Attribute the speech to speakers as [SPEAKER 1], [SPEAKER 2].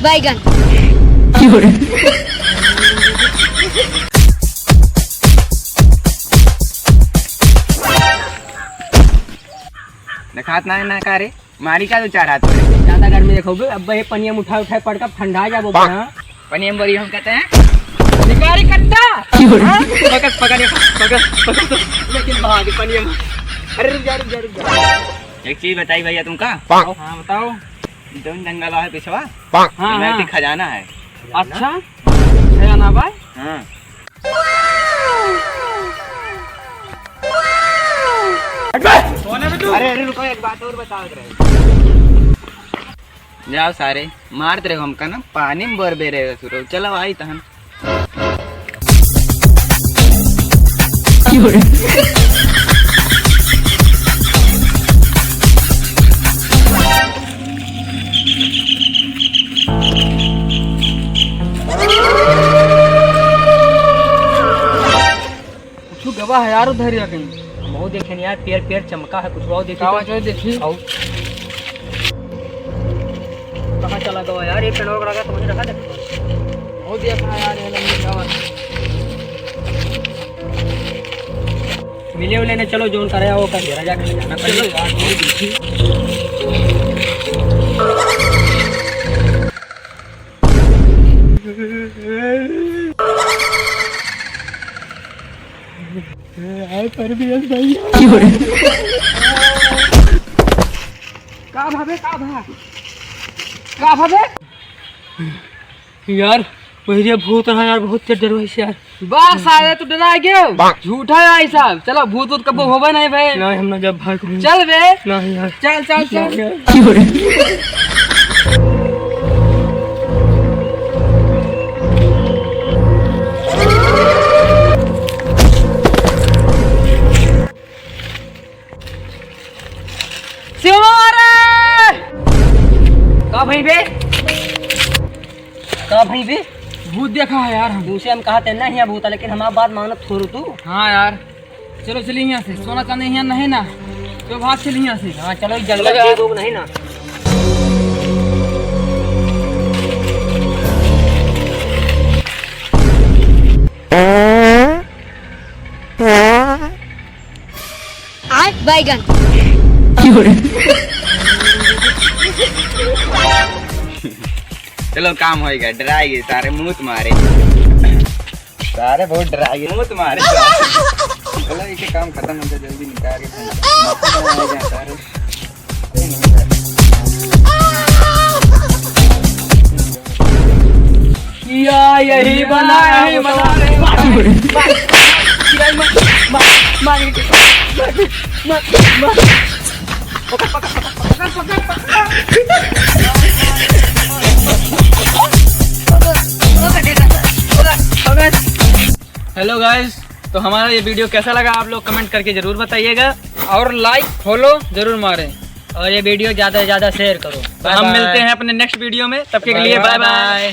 [SPEAKER 1] बैगन।
[SPEAKER 2] नखात ना का रे मारी का तो चारा तो
[SPEAKER 3] ज्यादा गर्मी देखोगे अब ये पनिया में उठा पड़कर ठंडा जा बोलते हैं।
[SPEAKER 2] पनिया में बड़ी हम कहते हैं
[SPEAKER 3] निकारी कट्टा
[SPEAKER 2] पकड़ पकड़ पकड़ तो
[SPEAKER 3] लेकिन बाहर पनिया में। अरे रुक जा।
[SPEAKER 2] एक चीज बताई भैया तुमका।
[SPEAKER 3] हाँ बताओ।
[SPEAKER 2] जौन जंगल है पिछवा
[SPEAKER 3] हाँ
[SPEAKER 2] इधर खजाना है।
[SPEAKER 3] अच्छा खजाना भाई।
[SPEAKER 2] हाँ अरे रुको एक बात और बताओ जाओ सारे मारते रहे हमका ना पानी में बर बेरे सुरो चलो आई तहन
[SPEAKER 3] कुछ गवा है यार उधर या कहीं बहुत देखे यार पैर चमका है कुछ बहुत देखी देखी कहाँ चला गया यार ये पेड़ लगा तो मुझे रखा बहुत देखा यार मिले उले ने चलो जोन करे वो कर दे जाकर जाना चलो यार देखी का भावे यार वही भूत है यार बहुत डर वैसे यार बस आए तो डरा गए झूठा है साहब चलो भूत वूत कब होगा नहीं भाई नहीं हम ना जब भाई चल बे नहीं यार चल चल चल भाई बे भूत देखा है यार हम दूसरे हम कहा थे नहीं भूत लेकिन हमारा बात मानो थोड़ू तू। हाँ यार चलो चलिए यहाँ से सोना चांदी यहाँ नहीं ना तो भाग चलिए यहाँ से। हाँ चलो जंगल नहीं ना
[SPEAKER 1] बैगन।
[SPEAKER 2] चलो काम होएगा डराएंगे सारे मुंह मारे सारे बहुत डराएंगे मुंह मारे चलो ये काम खत्म हो जाए जल्दी निकाल के सारे
[SPEAKER 3] यही बना हेलो गाइस तो हमारा ये वीडियो कैसा लगा आप लोग कमेंट करके जरूर बताइएगा और लाइक फॉलो जरूर मारें और ये वीडियो ज्यादा से ज्यादा शेयर करो। हम मिलते हैं अपने नेक्स्ट वीडियो में तब के लिए बाय बाय।